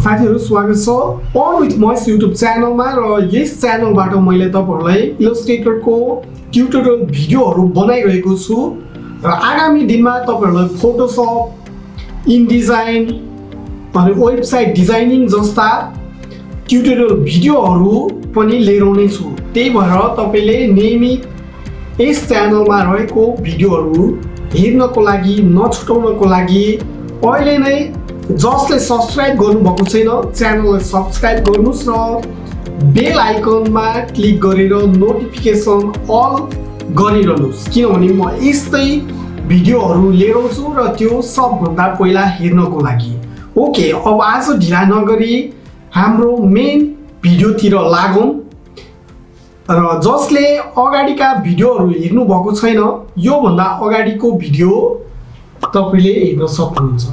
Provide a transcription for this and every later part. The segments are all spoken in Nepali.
साथीहरु स्वागत छ अर्न विथ महेश युट्युब च्यानलमा र यस च्यानलबाट मैले तपाईहरुलाई इलस्ट्रेटरको ट्युटोरियल भिडियोहरु बनाइरहेको छु र आगामी दिनमा तपाईहरुलाई फोटोशप इनडिजाइन अनि वेबसाइट डिजाइनिङ जस्ता ट्युटोरियल भिडियोहरु पनि लिएर आउने छु। त्यही भएर तपाईले नियमित यस च्यानलमा रहेको भिडियोहरु हेर्नको लागि नछुटाउनको लागि अहिले नै जसले सब्स्क्राइब गर्नुभएको छैन च्यानललाई सब्स्क्राइब गर्नुस् र बेल आइकनमा क्लिक गरेर नोटिफिकेसन अल गरिरहनुस् किनभने म यस्तै भिडियोहरु लिएर आउँछु र त्यो सबभन्दा पहिला हेर्नको लागि। ओके, अब आज ढिला नगरी हाम्रो मेन भिडियोतिर लागौं र जसले अगाडिका भिडियोहरु हेर्नु भएको छैन यो भन्दा अगाडिको भिडियो तपाईले हेर्न सक्नुहुन्छ।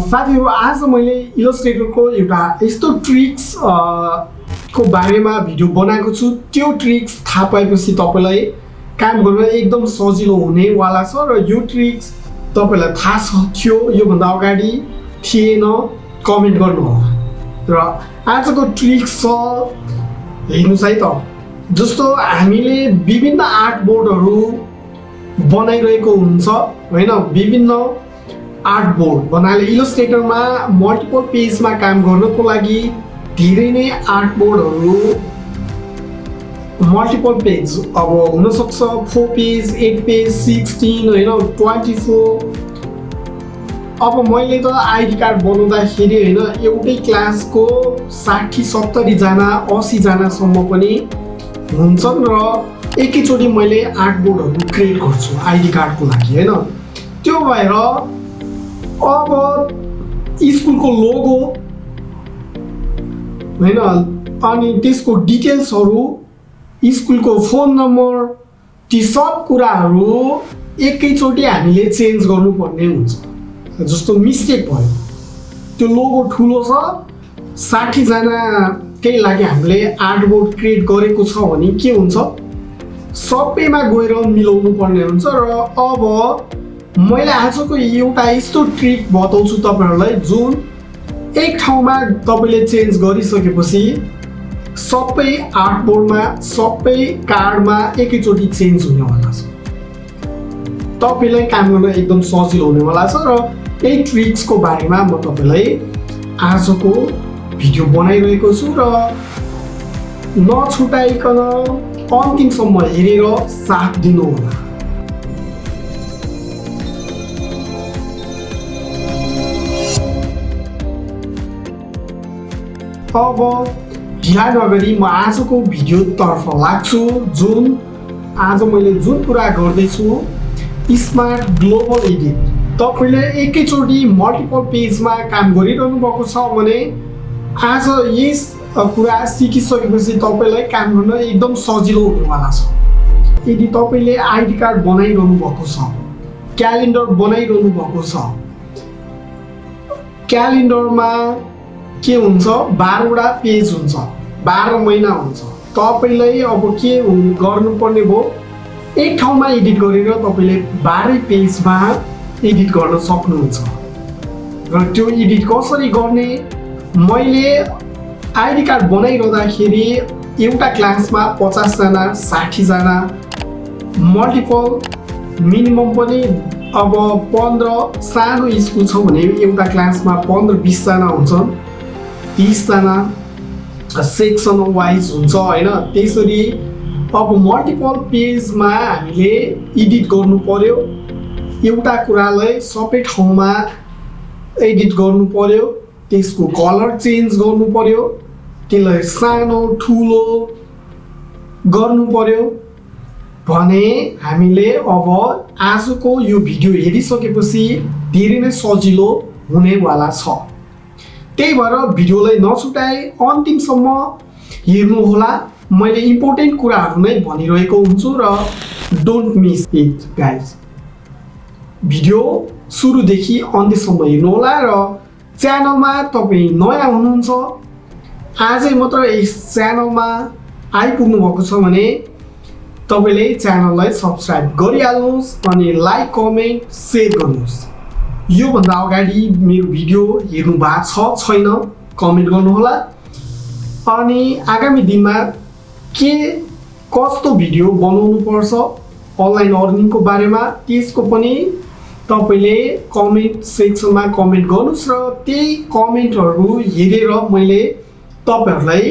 साथीहरु आज मैले इलस्ट्रेटरको एउटा यस्तो ट्रिक्स को बारेमा भिडियो बनाएको छु। त्यो ट्रिक्स थाहा पाएपछि तपाईलाई काम गर्न एकदम सजिलो हुने वाला छ र यो ट्रिक्स तपाईलाई थाहा थियो यो भन्दा अगाडि थिएन कमेन्ट गर्नु होला। र आजको ट्रिक्स छ हेर्नुस् है त। जस्तो हामीले विभिन्न आर्ट बोर्डहरु बनाइरहेको हुन्छ हैन, विभिन्न आर्ट बोर्ड बनाले इलस्ट्रेटरमा मल्टिपल पेजमा काम गर्नको लागि धेरै नै आर्ट बोर्डहरु मल्टिपल पेज अब हुन सक्छ 4 पेज 8 पेज 16 हैन 24। अब मैले त आईडी कार्ड बनाउँदाखेरि हैन एउटै क्लासको 60 70 जना 80 जना सम्म पनि हुन्छन् र एकैचोटी मैले आर्ट बोर्डहरु क्रिएट गर्छु आईडी कार्डको लागि हैन। त्यो भएर अब स्कुलको लोगो हैन अनि त्यसको डिटेल्सहरु स्कुलको फोन नम्बर ती सब कुराहरु एकैचोटी हामीले चेन्ज गर्नुपर्ने हुन्छ। जस्तो मिस्टेक भयो त्यो लोगो ठुलो छ 60 जना कै लागि हामीले आर्ट बोर्ड क्रिएट गरेको छ भने के हुन्छ सबैमा गएर मिलाउनु पर्ने हुन्छ। र अब मैले आजको एउटा यस्तो ट्रिक बताउँछु तपाईहरुलाई जुन एक ठाउँमा तपाईले चेन्ज गरिसकेपछि सबै आर्ट बोर्डमा सबै कार्डमा एकैचोटी चेन्ज हुनेवाला छ। तपाईलाई काम गर्न एकदम सजिलो हुनेवाला छ र यही ट्रिक्सको बारेमा म तपाईलाई आजको भिडियो बनाइरहेको छु र नछुटाइकन अन्तिमसम्म हेरेर साथ दिनु होला। अब ढिला नगरी म आजको भिडियो तर्फ लाग्छु। जुन आज मैले जुन कुरा गर्दै छु स्मार्ट ग्लोबल एडिट। तपाईले एकैचोटी मल्टिपल पेजमा काम गरिरहनु भएको छ भने आज यस कुरा सिकिसकेपछि तपाईलाई काम गर्न एकदम सजिलो हुनेवाला छ। यदि तपाईले आईडी कार्ड बनाइरहनु भएको छ क्यालेन्डर बनाइरहनु भएको छ क्यालेन्डरमा के हुन्छ 12 वटा पेज हुन्छ 12 महिना हुन्छ। तपाईलाई अब के गर्नुपर्ने भो एक ठाउँमा एडिट गरेर तपाईले 12 पेजमा एडिट गर्न सक्नुहुन्छ। र त्यो एडिट कसरी गर्ने मैले आईडी कार्ड बनाइरहँदाखेरि एउटा क्लासमा 50 जना 60 जना मल्टिपल मिनिमम पनि अब 15 सानो स्कुल छ भने एउटा क्लासमा 15-20 जना हुन्छन् 30 जना सेक्सन वाइज हुन्छ हैन। त्यसरी अब मल्टिपल पेजमा हामीले एडिट गर्नु पर्यो एउटा कुरालाई सबै ठाउँमा एडिट गर्नु पर्यो त्यसको कलर चेन्ज गर्नु पर्यो त्यसलाई सानो ठुलो गर्नु पर्यो भने हामीले अब आजको यो भिडियो हेरिसकेपछि धेरै नै सजिलो हुनेवाला छ। त्यही भएर भिडियोलाई नछुटाई अन्तिमसम्म हेर्नु होला। मैले इम्पोर्टेन्ट कुराहरु नै भनिरहेको हुन्छु र don't miss it guys. Video सुरुदेखि अन्त्यसम्म हेर्नु होला र च्यानलमा तपाई नयाँ हुनुहुन्छ आजै मात्र यस च्यानलमा आइपुग्नु भएको छ भने तपाईले च्यानललाई सब्स्क्राइब गरिहाल्नुस् अनि लाइक कमेन्ट शेयर गर्नुस्। यो भन्दा अगाडि मेरो भिडियो हेर्नु भएको छ छैन कमेन्ट गर्नुहोला। अनि आगामी दिनमा के कस्तो भिडियो बनाउनु पर्छ अनलाइन अर्निङको बारेमा त्यसको पनि तपाईले कमेन्ट सेक्सनमा कमेन्ट गर्नुस् र त्यही कमेन्टहरू हेरेर मैले तपाईहरुलाई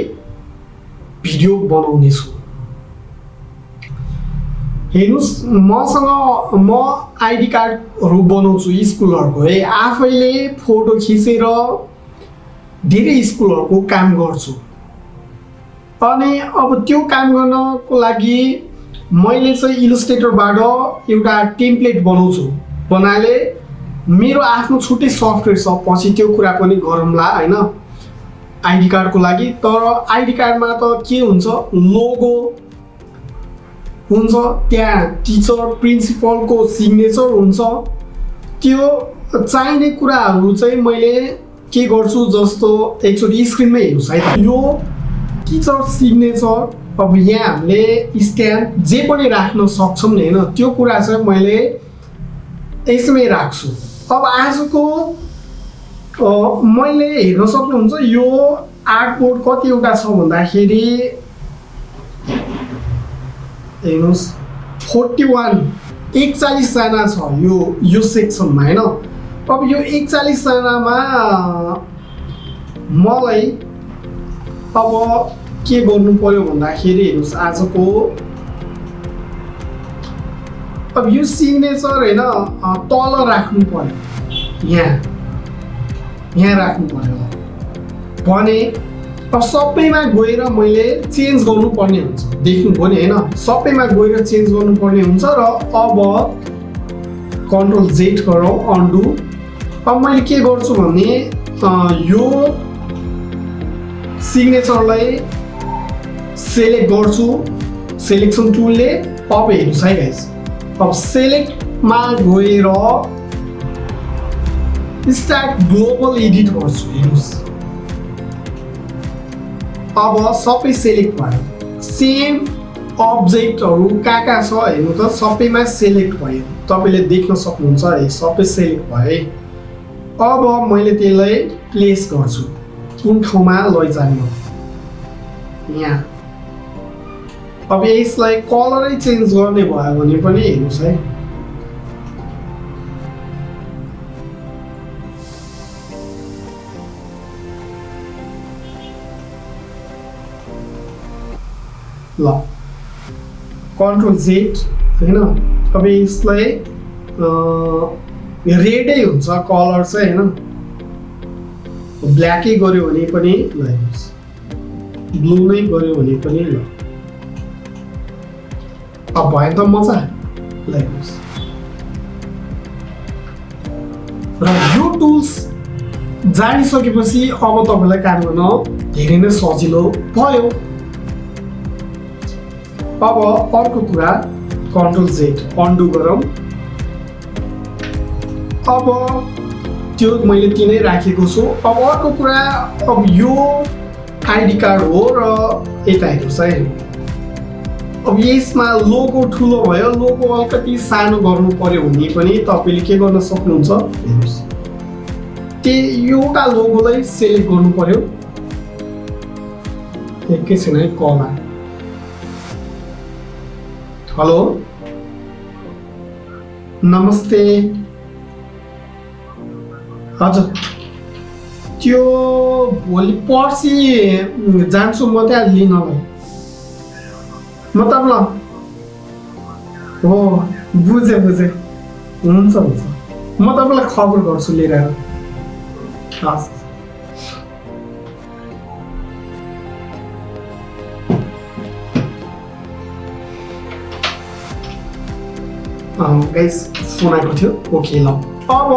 भिडियो बनाउने छु। हेर्नुस् म आइडी कार्डहरु बनाउँछु स्कुलहरुको है, आफैले फोटो खिचेर धेरै स्कुलहरुको काम गर्छु। अनि अब त्यो काम गर्नको लागि मैले चाहिँ इलस्ट्रेटरबाट एउटा टेम्प्लेट बनाउँछु। बनाले मेरो आफ्नो छुट्टै सफ्टवेयर छ, पछि त्यो कुरा पनि गरौँला हैन आइडी कार्डको लागि। तर आइडी कार्डमा त के हुन्छ, लोगो हुन्छ, त्यहाँ टिचर प्रिन्सिपलको सिग्नेचर हुन्छ। त्यो चाहिने कुराहरु चाहिँ मैले के गर्छु, जस्तो एकचोटी स्क्रिनमै हेर्नुस् है। यो टिचर सिग्नेचर अब यहाँ हामीले स्क्यान जे पनि राख्न सक्छौं नि हैन, त्यो कुरा चाहिँ मैले यसमै राख्छु। अब आजको मैले हेर्न सक्नुहुन्छ यो आर्टबोर्ड कतिवटा छ भन्दाखेरि हेर्नुस् 41 जना छ यो सेक्सनमा हैन। अब यो 41 जनामा मलाई अब के गर्नु पर्यो भन्दाखेरि हेर्नुस् आजको अब यो सिग्नेचर हैन तल राख्नु पर्यो, यहाँ राख्नु पर्यो भने अब सबैमा गएर मैले चेन्ज गर्नु पर्ने हुन्छ। देख्नुभयो नि हैन, सबैमा गएर चेन्ज गर्नु पर्ने हुन्छ। र अब कन्ट्रोल जेड गरौँ अन्डु। अब मैले के गर्छु भने यो सिग्नेचरलाई सेलेक्ट गर्छु सेलेक्सन टुलले। अब हेर्नुस् है गाइस, अब सेलेक्टमा गएर स्टार्ट ग्लोबल एडिट गर्छु। हेर्नुस् अब सबै सेलेक्ट भयो, सेम अब्जेक्टहरु कहाँ छ हेर्नु त, सबैमा सेलेक्ट भयो। तपाईले देख्न सक्नुहुन्छ है, सबै सेलेक्ट भयो है। अब मैले त्यसलाई प्लेस गर्छु, कुन ठाउँमा लैजाने हो यहाँ। अब यसलाई कलरै चेन्ज गर्ने भयो भने पनि हेर्नुस् है, ल कन्ट्रोल जेड हैन। अब यसलाई रेडै हुन्छ कलर चाहिँ हैन, ब्ल्याकै गर्यो भने पनि ल, ब्लू नै गर्यो भने पनि ल। अब भयो त मजा लाग्नुहोस्। र यो टुल्स जानिसकेपछि अब तपाईलाई काम गर्न धेरै नै सजिलो भयो। अब अर्को कुरा कन्ट्रोल जेड अन्डु गरौँ। अब त्यो मैले तिनै राखेको छु। अब अर्को कुरा, अब यो आइडी कार्ड हो र यता हेर्नुस् है, अब यसमा लोगो ठुलो भयो, लोगो अलिकति सानो गर्नु पर्यो भने पनि तपाईले के गर्न सक्नुहुन्छ। हेर्नुस् एउटा लोगोलाई सेलेक्ट गर्नु पर्यो। एकैछिन है, कलमा हेलो नमस्ते हजुर, त्यो भोलि पर्सि जान्छु म त्यहाँ लिनलाई। मतलब ल हो बुझे हुन्छ म तपाईलाई खबर गर्छु लिएर आएर। हस् गाइस फोन आएको थियो। ओके ल, अब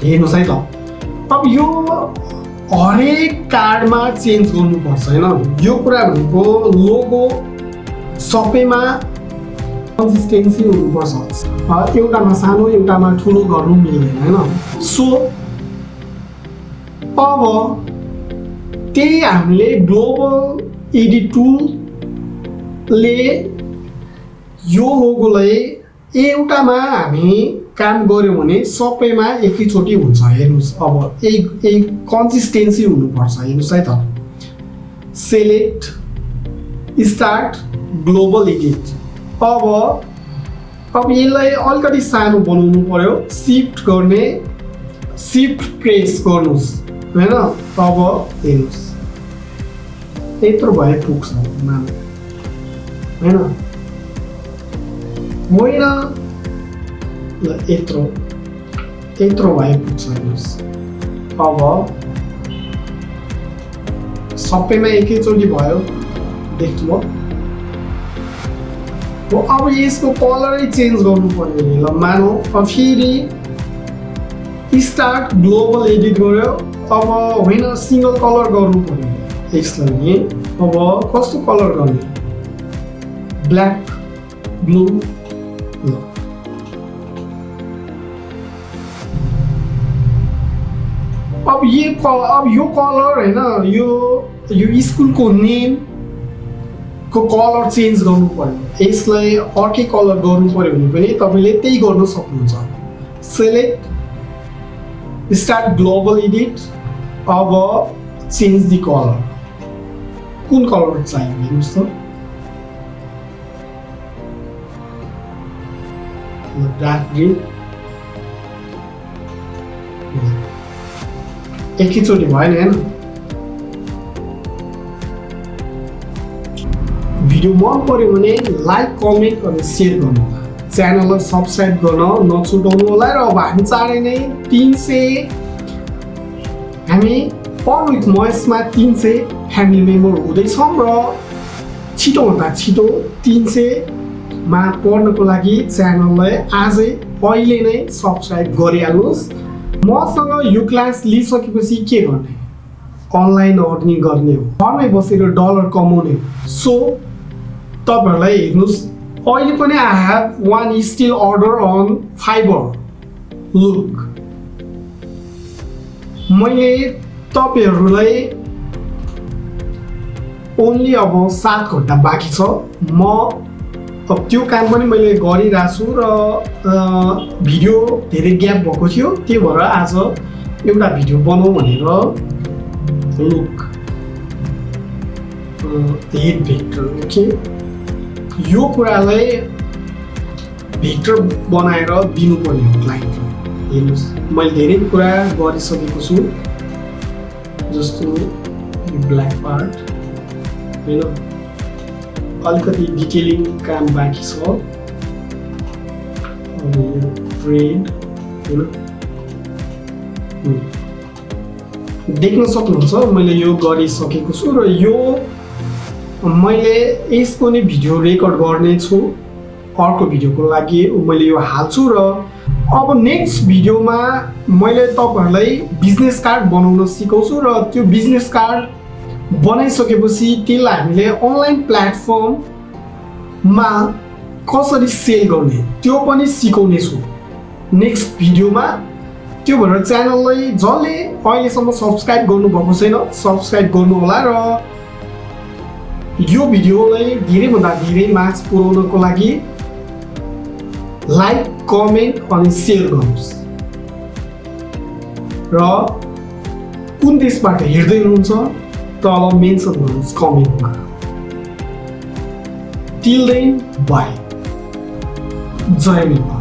हेर्नुस् है त, अब यो हरेक कार्डमा चेन्ज गर्नुपर्छ हैन। यो कुरा भनेको लोगो सबैमा कन्सिस्टेन्सी हुनुपर्छ, एउटामा सानो एउटामा ठुलो गर्नु मिल्दैन हैन। सो अब त्यही हामीले ग्लोबल एडिट टुलले यो लोगोलाई एउटामा हामी काम गर्यो भने सबैमा एकैचोटि हुन्छ। हेर्नुहोस् अब यही कन्सिस्टेन्सी हुनुपर्छ। हेर्नुहोस् है त, सेलेक्ट, स्टार्ट, ग्लोबल एडिट। अब यसलाई अलिकति सानो बनाउनु पर्यो, सिफ्ट प्रेस गर्नुहोस् होइन। अब हेर्नुहोस् यत्रो भए पुग्छ होइन, होइन ल यत्रो भए पुग्छ। हेर्नुहोस् अब सबैमा एकैचोटि भयो, देख्नुभयो। अब यसको कलरै चेन्ज गर्नु पर्यो नि। ल मानौ अब फेरि स्टार्ट ग्लोबल एडिट गर्यो। अब होइन सिङ्गल कलर गर्नु पर्यो यसलाई नि। अब कस्तो कलर गर्ने, ब्ल्याक, ब्लू। ल अब यो कलर होइन, यो स्कुलको नेम को कलर चेन्ज गर्नु पर्यो। यसलाई अर्कै कलर गर्नु पर्यो भने पनि तपाईँले त्यही गर्न सक्नुहुन्छ। Select, start global edit. अब चेन्ज द कलर, कुन कलर चाहियो हेर्नुहोस् त। डार्क ग्रीन, एकैचोटि भएन होइन। भिडियो मन पर्यो भने लाइक, कमेन्ट अनि सेयर गर्नु होला। च्यानललाई सब्सक्राइब गर्न नछुटाउनु होला। र अब हामी चाँडै नै 300 हामी अर्न विथ महेशमा 300 फ्यामिली मेम्बर हुँदैछौँ र छिटोभन्दा छिटो 300मा पर्नको लागि च्यानललाई आजै अहिले नै सब्सक्राइब गरिहाल्नुहोस्। मसँग यो क्लास लिइसकेपछि के गर्ने, अनलाइन अर्निङ गर्ने हो, घरमै बसेर डलर कमाउने हो। सो तपाईहरुलाई हेर्नुस्, अहिले पनि I have one still order on Fiverr. Look, मैले तपाईहरुलाई ओन्ली अब 7 घण्टा बाँकी छ। म अब त्यो काम पनि मैले गरिरहेको छु र भिडियो धेरै ग्याप भएको थियो, त्यही भएर आज एउटा भिडियो बनाऊ भनेर। लुक, हेड भेक्टर, ओके, यो कुरालाई भेक्टर बनाएर दिनुपर्ने हो क्लाइन्टलाई। हेर्नुहोस्, मैले धेरै कुरा गरिसकेको छु, जस्तो यो ब्ल्याक पार्ट होइन, अलिकति डिटेलिङ काम बाँकी छ। अनि यो ट्रेड होइन, देख्न सक्नुहुन्छ मैले यो गरिसकेको छु र यो मैले यसको नै भिडियो रेकर्ड गर्ने छु। अर्को भिडियोको लागि मैले यो हाल्छु र अब नेक्स्ट भिडियोमा मैले तपाईहरुलाई बिजनेस कार्ड बनाउन सिकाउँछु र त्यो बिजनेस कार्ड बनाइसकेपछि त्यसलाई हामीले अनलाइन प्लेटफर्ममा कसरी सेल गर्ने त्यो पनि सिकाउने छु नेक्स्ट भिडियोमा। त्यो भएर च्यानललाई जसले अहिलेसम्म सब्स्क्राइब गर्नुभएको छैन सब्स्क्राइब गर्नु होला र यो भिडियोलाई धेरैभन्दा धेरै मार्क्स पुर्याउनको लागि लाइक, कमेन्ट अनि सेयर गर्नुहोस् र कुन देशबाट हेर्दै हुनुहुन्छ तल मेन्सन गर्नुहोस् कमेन्टमा। टिल देन बाई, जय नेपाल।